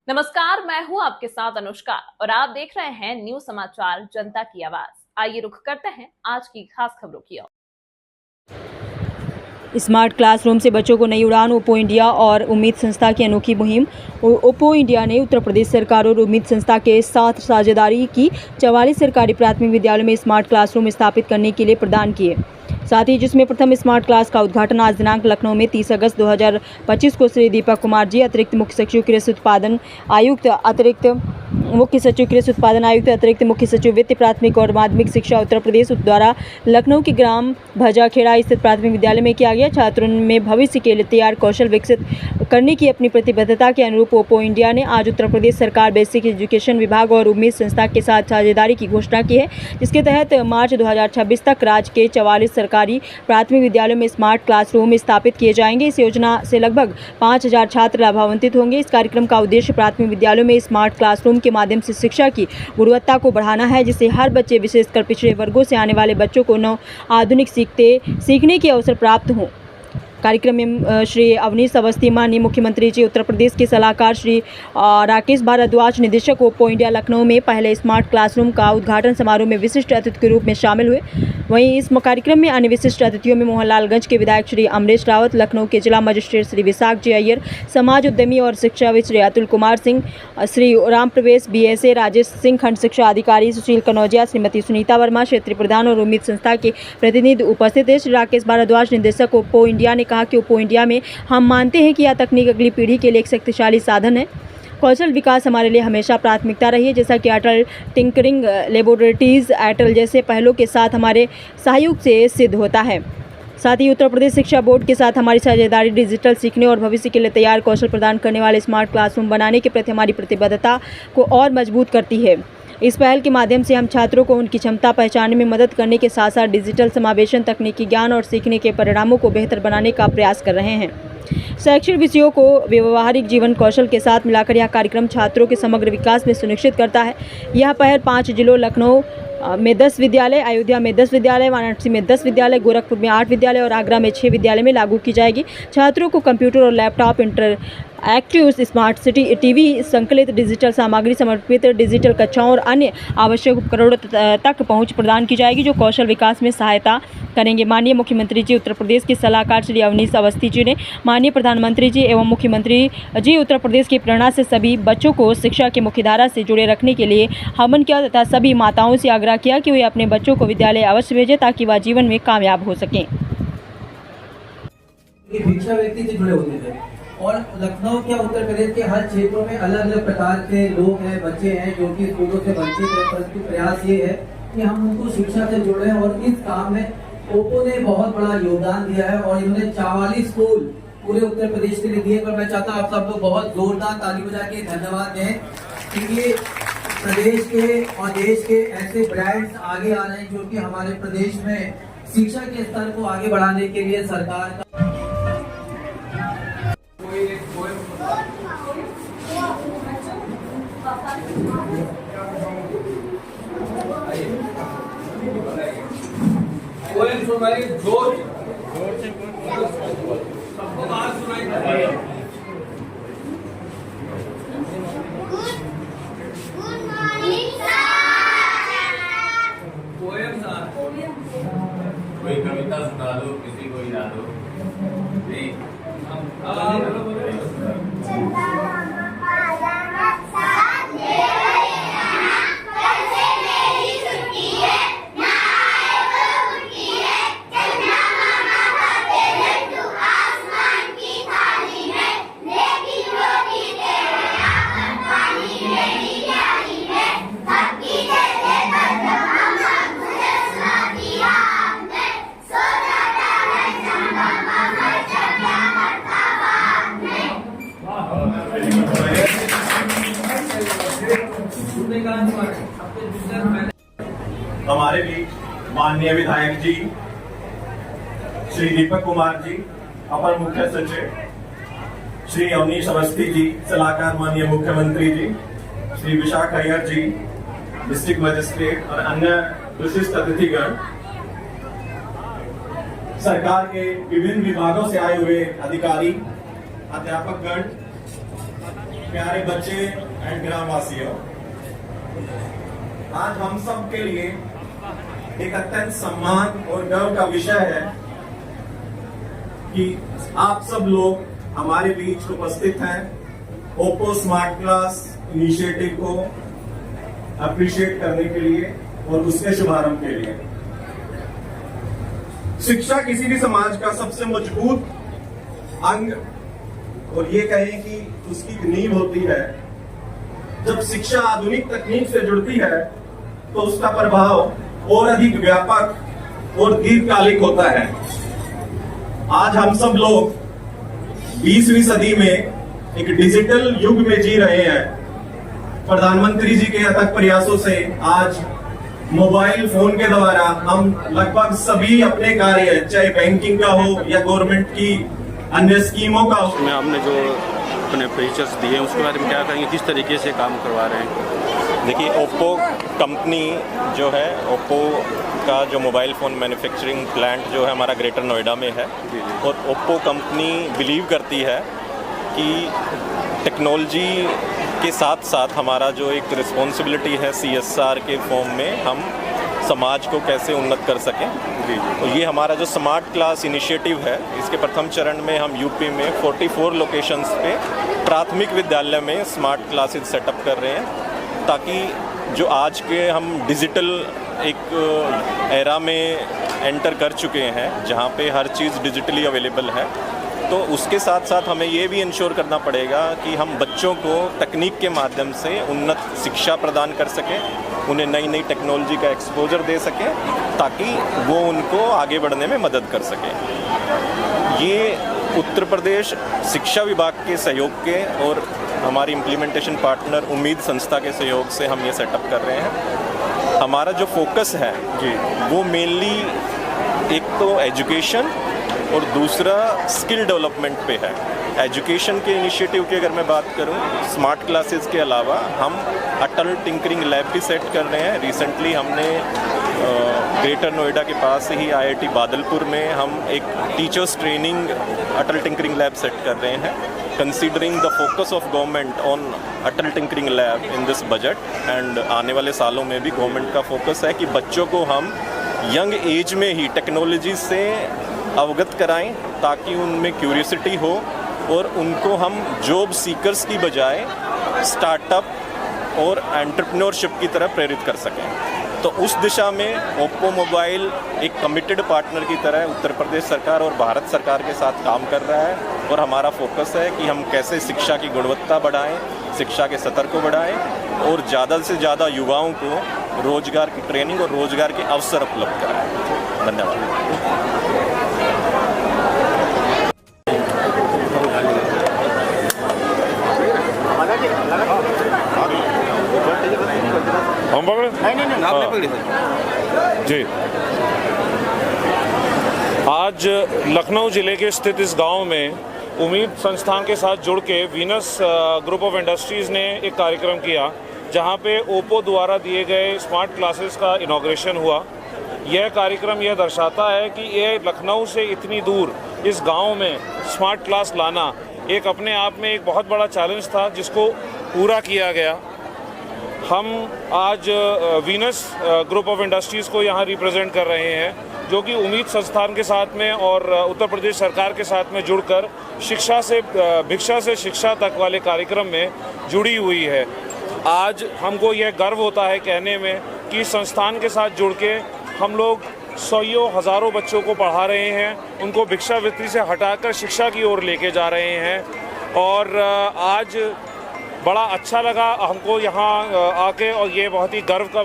नमस्कार, मैं हूं आपके साथ अनुष्का और आप देख रहे हैं न्यूज समाचार जनता की आवाज। आइए रुख करते हैं आज की खास खबरों की ओर। स्मार्ट क्लासरूम से बच्चों को नई उड़ान। ओप्पो इंडिया और उम्मीद संस्था की अनोखी मुहिम। ओप्पो इंडिया ने उत्तर प्रदेश सरकार और उम्मीद संस्था के साथ साझेदारी की 44 सरकारी प्राथमिक विद्यालयों में स्मार्ट क्लासरूम स्थापित करने के लिए प्रदान किए। साथ ही जिसमें प्रथम स्मार्ट क्लास का उद्घाटन आज दिनांक लखनऊ में 30 अगस्त 2025 को श्री दीपक कुमार जी, अतिरिक्त मुख्य सचिव कृषि उत्पादन आयुक्त, अतिरिक्त मुख्य सचिव कृषि उत्पादन आयुक्त, अतिरिक्त मुख्य सचिव वित्त, प्राथमिक और माध्यमिक शिक्षा उत्तर प्रदेश द्वारा लखनऊ के ग्राम भजाखेड़ा स्थित प्राथमिक विद्यालय में किया गया। छात्रों में भविष्य के लिए तैयार कौशल विकसित करने की अपनी प्रतिबद्धता के अनुरूप ओप्पो इंडिया ने आज उत्तर प्रदेश सरकार बेसिक एजुकेशन विभाग और उम्मीद संस्था के साथ साझेदारी की घोषणा की है, जिसके तहत मार्च 2026 तक राज्य के 44 सरकारी प्राथमिक विद्यालयों में स्मार्ट क्लासरूम स्थापित किए जाएंगे। इस योजना से लगभग 5000 छात्र लाभान्वित होंगे। इस कार्यक्रम का उद्देश्य प्राथमिक विद्यालयों में स्मार्ट क्लासरूम के माध्यम से शिक्षा की गुणवत्ता को बढ़ाना है, जिससे हर बच्चे, विशेषकर पिछड़े वर्गों से आने वाले बच्चों को नव आधुनिक सीखने के अवसर प्राप्त हों। कार्यक्रम में श्री अवनीश अवस्थी, माननीय मुख्यमंत्री जी, उत्तर प्रदेश के सलाहकार श्री राकेश भारद्वाज, निदेशक ओप्पो इंडिया, लखनऊ में पहले स्मार्ट क्लासरूम का उद्घाटन समारोह में विशिष्ट अतिथि के रूप में शामिल हुए। वहीं इस कार्यक्रम में अन्य विशिष्ट अतिथियों में मोहनलालगंज के विधायक श्री अमरेश रावत, लखनऊ के जिला मजिस्ट्रेट श्री विशाख जी अय्यर, समाज उद्यमी और शिक्षाविद श्री अतुल कुमार सिंह, श्री राम प्रवेश BSA, राजेश सिंह, खंड शिक्षा अधिकारी सुशील कनौजिया, श्रीमती सुनीता वर्मा, क्षेत्रीय प्रधान और उम्मीद संस्था के प्रतिनिधि उपस्थित थे। श्री राकेश भारद्वाज, निदेशक ओप्पो इंडिया, ने कहा कि ओप्पो इंडिया में हम मानते हैं कि यह तकनीक अगली पीढ़ी के लिए एक शक्तिशाली साधन है। कौशल विकास हमारे लिए हमेशा प्राथमिकता रही है, जैसा कि अटल टिंकरिंग लेबोरेटरीज अटल जैसे पहलों के साथ हमारे सहयोग से सिद्ध होता है। साथ ही उत्तर प्रदेश शिक्षा बोर्ड के साथ हमारी साझेदारी डिजिटल सीखने और भविष्य के लिए तैयार कौशल प्रदान करने वाले स्मार्ट क्लासरूम बनाने के प्रति हमारी प्रतिबद्धता को और मजबूत करती है। इस पहल के माध्यम से हम छात्रों को उनकी क्षमता पहचानने में मदद करने के साथ साथ डिजिटल समावेशन, तकनीकी ज्ञान और सीखने के परिणामों को बेहतर बनाने का प्रयास कर रहे हैं। शैक्षणिक विषयों को व्यवहारिक जीवन कौशल के साथ मिलाकर यह कार्यक्रम छात्रों के समग्र विकास में सुनिश्चित करता है। यह पहल 5 जिलों लखनऊ में 10 विद्यालय, अयोध्या में 10 विद्यालय, वाराणसी में 10 विद्यालय, गोरखपुर में 8 विद्यालय और आगरा में 6 विद्यालय में लागू की जाएगी। छात्रों को कंप्यूटर और laptop, interactive smart city TV, संकलित डिजिटल सामग्री, समर्पित डिजिटल कक्षाओं और अन्य आवश्यक उपकरणों तक पहुंच प्रदान की जाएगी, जो कौशल विकास में सहायता करेंगे। माननीय मुख्यमंत्री जी, उत्तर प्रदेश के सलाहकार श्री अवनीश अवस्थी जी ने माननीय प्रधानमंत्री जी एवं मुख्यमंत्री जी, उत्तर प्रदेश की प्रेरणा से सभी बच्चों को शिक्षा की मुख्यधारा से जुड़े रखने के लिए हवन किया तथा सभी माताओं से आग्रह किया कि वे अपने बच्चों को विद्यालय अवश्य भेजें ताकि वह जीवन में कामयाब हो सकें। भिक्षा व्यक्ति से जुड़े होते थे और लखनऊ के उत्तर प्रदेश के हर क्षेत्रों में अलग अलग प्रकार के लोग हैं, बच्चे हैं जो कि स्कूलों से वंचित हैं, परंतु प्रयास ये है कि हम उनको शिक्षा से जोड़ें और इस काम में ओप्पो ने बहुत बड़ा योगदान दिया है और इन्होंने 44 स्कूल पूरे उत्तर प्रदेश के लिए दिए। पर मैं चाहता हूँ आप सब लोग बहुत जोरदार ताली बजा के धन्यवाद दें कि ये प्रदेश के और देश के ऐसे ब्रांड्स आगे आ रहे हैं जो कि हमारे प्रदेश में शिक्षा के स्तर को आगे बढ़ाने के लिए सरकार का सुनाई जोर से सबको बात सुनाई कोई कविता सुना दो, किसी को याद हो नहीं। हमारे बीच माननीय विधायक जी श्री दीपक कुमार जी, अपर मुख्य सचिव श्री अवनीश अवस्थी जी, सलाहकार माननीय मुख्यमंत्री जी श्री विशाख अय्यर जी, डिस्ट्रिक्ट मजिस्ट्रेट और अन्य विशिष्ट अतिथिगण, सरकार के विभिन्न विभागों से आए हुए अधिकारी, अध्यापकगण, प्यारे बच्चे एंड ग्रामवासियों, आज हम सब के लिए एक अत्यंत सम्मान और गर्व का विषय है कि आप सब लोग हमारे बीच उपस्थित हैं ओप्पो स्मार्ट क्लास इनिशिएटिव को अप्रिशिएट करने के लिए और उसके शुभारंभ के लिए। शिक्षा किसी भी समाज का सबसे मजबूत अंग और ये कहें कि उसकी नींव होती है। जब शिक्षा आधुनिक तकनीक से जुड़ती है तो उसका प्रभाव और अधिक व्यापक और दीर्घकालिक होता है। आज हम सब लोग 20वीं सदी में एक डिजिटल युग में जी रहे हैं। प्रधानमंत्री जी के अथक प्रयासों से आज मोबाइल फोन के द्वारा हम लगभग सभी अपने कार्य, चाहे बैंकिंग का हो या गवर्नमेंट की अन्य स्कीमों का हो, उसमें हमने जो अपने फीचर्स दिए उसके बारे में क्या करेंगे, किस तरीके से काम करवा रहे हैं। देखिए, ओप्पो कंपनी जो है, ओप्पो का जो मोबाइल फ़ोन मैन्युफैक्चरिंग प्लांट जो है हमारा ग्रेटर नोएडा में है। और ओप्पो कंपनी बिलीव करती है कि टेक्नोलॉजी के साथ साथ हमारा जो एक रिस्पॉन्सिबिलिटी है CSR के फॉर्म में हम समाज को कैसे उन्नत कर सकें। तो ये हमारा जो स्मार्ट क्लास इनिशिएटिव है, इसके प्रथम चरण में हम यूपी में 44 लोकेशंस पे प्राथमिक विद्यालय में स्मार्ट क्लासेस सेटअप कर रहे हैं, ताकि जो आज के हम डिजिटल एक एरा में एंटर कर चुके हैं जहाँ पे हर चीज़ डिजिटली अवेलेबल है, तो उसके साथ साथ हमें ये भी इंश्योर करना पड़ेगा कि हम बच्चों को तकनीक के माध्यम से उन्नत शिक्षा प्रदान कर सकें, उन्हें नई नई टेक्नोलॉजी का एक्सपोजर दे सकें, ताकि वो उनको आगे बढ़ने में मदद कर सकें। ये उत्तर प्रदेश शिक्षा विभाग के सहयोग के और हमारी इम्प्लीमेंटेशन पार्टनर उम्मीद संस्था के सहयोग से हम ये सेटअप कर रहे हैं। हमारा जो फोकस है वो मेनली एक तो एजुकेशन और दूसरा स्किल डेवलपमेंट पे है। एजुकेशन के इनिशिएटिव की अगर मैं बात करूं, स्मार्ट क्लासेस के अलावा हम अटल टिंकरिंग लैब भी सेट कर रहे हैं। रिसेंटली हमने ग्रेटर नोएडा के पास ही IIT बादलपुर में हम एक टीचर्स ट्रेनिंग अटल टिंकरिंग लैब सेट कर रहे हैं, considering the focus of government on Atal tinkering lab in this budget. And आने वाले सालों में भी गवर्नमेंट का फोकस है कि बच्चों को हम यंग एज में ही टेक्नोलॉजी से अवगत कराएं, ताकि उनमें क्यूरियोसिटी हो और उनको हम जॉब सीकर्स की बजाय स्टार्टअप और एंटरप्रेन्योरशिप की तरफ प्रेरित कर सकें। तो उस दिशा में ओप्पो मोबाइल एक कमिटेड पार्टनर की तरह उत्तर प्रदेश सरकार और भारत सरकार के साथ काम कर रहा है, और हमारा फोकस है कि हम कैसे शिक्षा की गुणवत्ता बढ़ाएं, शिक्षा के स्तर को बढ़ाएं और ज़्यादा से ज़्यादा युवाओं को रोजगार की ट्रेनिंग और रोजगार के अवसर उपलब्ध कराएं। धन्यवाद। हम पकड़े? नहीं, आपने पकड़ी जी। आज लखनऊ जिले के स्थित इस गांव में उम्मीद संस्थान के साथ जुड़ के वीनस ग्रुप ऑफ इंडस्ट्रीज़ ने एक कार्यक्रम किया, जहां पे ओप्पो द्वारा दिए गए स्मार्ट क्लासेस का इनॉग्रेशन हुआ। यह कार्यक्रम यह दर्शाता है कि ये लखनऊ से इतनी दूर इस गांव में स्मार्ट क्लास लाना एक अपने आप में एक बहुत बड़ा चैलेंज था, जिसको पूरा किया गया। हम आज वीनस ग्रुप ऑफ इंडस्ट्रीज़ को यहाँ रिप्रेजेंट कर रहे हैं, जो कि उम्मीद संस्थान के साथ में और उत्तर प्रदेश सरकार के साथ में जुड़कर भिक्षा से शिक्षा तक वाले कार्यक्रम में जुड़ी हुई है। आज हमको यह गर्व होता है कहने में कि संस्थान के साथ जुड़ के हम लोग सौयों हज़ारों बच्चों को पढ़ा रहे हैं, उनको भिक्षावृत्ति से हटाकर शिक्षा की ओर लेके जा रहे हैं। और आज बड़ा अच्छा लगा हमको यहाँ आके, और ये बहुत ही गर्व का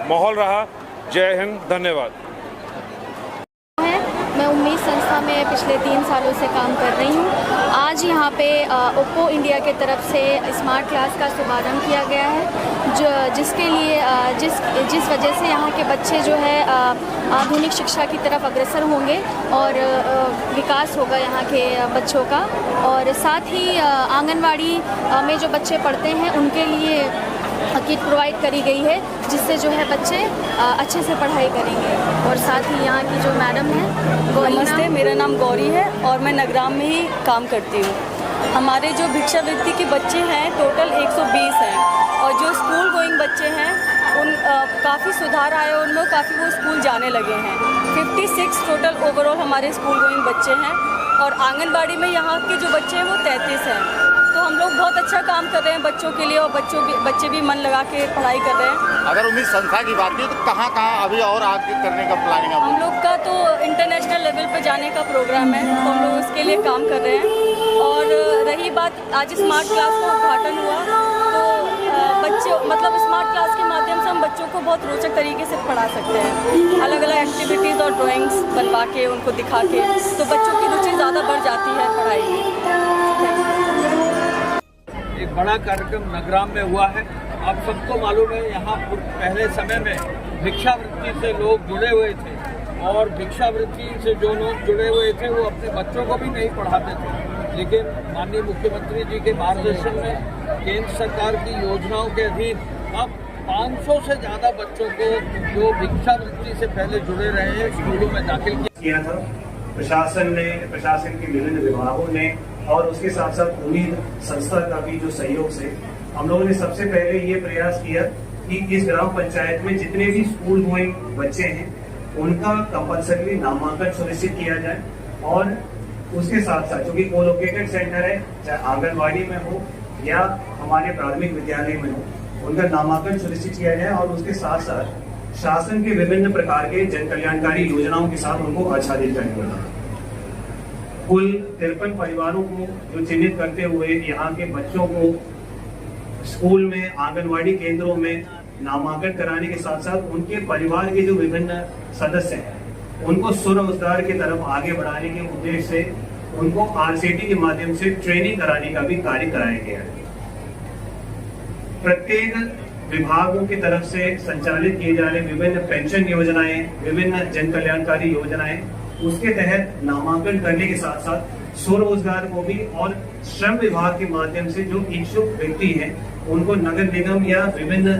माहौल रहा। जय हिंद, धन्यवाद। मैं उम्मीद संस्था में पिछले 3 सालों से काम कर रही हूँ। आज यहाँ पे ओप्पो इंडिया के तरफ से स्मार्ट क्लास का शुभारंभ किया गया है, जिसके लिए जिस वजह से यहाँ के बच्चे जो है आधुनिक शिक्षा की तरफ अग्रसर होंगे और विकास होगा यहाँ के बच्चों का। और साथ ही आंगनवाड़ी में जो बच्चे पढ़ते हैं उनके लिए किट प्रोवाइड करी गई है, जिससे जो है बच्चे अच्छे से पढ़ाई करेंगे। और साथ ही यहाँ की जो मैडम है, नमस्ते, मेरा नाम गौरी है और मैं नगराम में ही काम करती हूँ। हमारे जो भिक्षावृत्ति के बच्चे हैं टोटल 120 हैं और जो स्कूल गोइंग बच्चे हैं उन काफ़ी सुधार आया उनमें, काफ़ी वो स्कूल जाने लगे हैं। 56 टोटल ओवरऑल हमारे स्कूल गोइंग बच्चे हैं और आंगनबाड़ी में यहाँ के जो बच्चे हैं वो 33 हैं। तो हम लोग बहुत अच्छा काम कर रहे हैं बच्चों के लिए और बच्चे भी मन लगा के पढ़ाई कर रहे हैं। अगर उम्मीद संस्था की बात की तो कहाँ अभी और आगे करने का प्लानिंग है? हम लोग का तो इंटरनेशनल लेवल पे जाने का प्रोग्राम है, तो हम लोग उसके लिए काम कर रहे हैं। और रही बात, आज स्मार्ट क्लास का उद्घाटन हुआ तो बच्चे मतलब स्मार्ट क्लास के माध्यम से हम बच्चों को बहुत रोचक तरीके से पढ़ा सकते हैं, अलग अलग एक्टिविटीज़ और ड्राइंग्स बनवा के उनको दिखा के, तो बच्चों की रुचि ज़्यादा बढ़ जाती है पढ़ाई में। एक बड़ा कार्यक्रम नगराम में हुआ है। आप सबको मालूम है यहाँ पहले समय में भिक्षावृत्ति से लोग जुड़े हुए थे और भिक्षावृत्ति से जो लोग जुड़े हुए थे वो अपने बच्चों को भी नहीं पढ़ाते थे, लेकिन माननीय मुख्यमंत्री जी के मार्गदर्शन में केंद्र सरकार की योजनाओं के अधीन अब 500 से ज़्यादा बच्चों को जो भिक्षावृत्ति से पहले जुड़े रहे हैं स्कूलों में दाखिल किया था। प्रशासन के विभिन्न विभागों ने और उसके साथ साथ उम्मीद संस्था का भी जो सहयोग से हम लोगों ने सबसे पहले ये प्रयास किया कि इस ग्राम पंचायत में जितने भी स्कूल गोइंग बच्चे हैं उनका कंपल्सरी नामांकन सुनिश्चित किया जाए और उसके साथ साथ चूंकि कोलोकेटेड सेंटर है, चाहे आंगनबाड़ी में हो या हमारे प्राथमिक विद्यालय में हो, उनका नामांकन सुनिश्चित किया जाए और उसके साथ साथ शासन के विभिन्न प्रकार के जन कल्याणकारी योजनाओं के साथ उनको आच्छादित करने वाला। कुल 53 परिवारों को जो चिन्हित करते हुए यहाँ के बच्चों को स्कूल में, आंगनवाड़ी केंद्रों में नामांकन कराने के साथ साथ उनके परिवार के जो विभिन्न सदस्य हैं उनको स्वरोजगार की तरफ आगे बढ़ाने के उद्देश्य से उनको आरसीटी के माध्यम से ट्रेनिंग कराने का भी कार्य कराया गया है। प्रत्येक विभागों की तरफ से संचालित किए जा रहे विभिन्न पेंशन योजनाएं, विभिन्न जन कल्याणकारी योजनाएं, उसके तहत नामांकन करने के साथ साथ स्वरोजगार को भी और श्रम विभाग के माध्यम से जो इच्छुक व्यक्ति हैं उनको नगर निगम या विभिन्न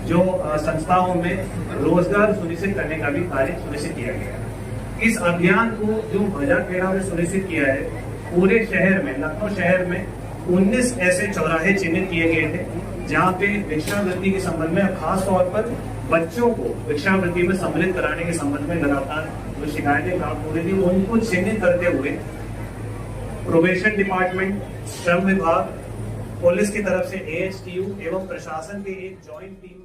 जो संस्थाओं में रोजगार सुनिश्चित करने का भी कार्य सुनिश्चित किया गया है। इस अभियान को जो भजा में सुनिश्चित किया है, पूरे शहर में, लखनऊ शहर में 19 ऐसे चौराहे चिन्हित किए गए थे जहाँ पे भिक्षावृत्ति के संबंध में, खास तौर पर बच्चों को भिक्षावृत्ति में सम्मिलित कराने के संबंध में लगातार जो शिकायतें प्राप्त हो रही थी उनको चिन्हित करते हुए प्रोबेशन डिपार्टमेंट, श्रम विभाग, पुलिस की तरफ से AHTU एवं प्रशासन की एक जॉइंट टीम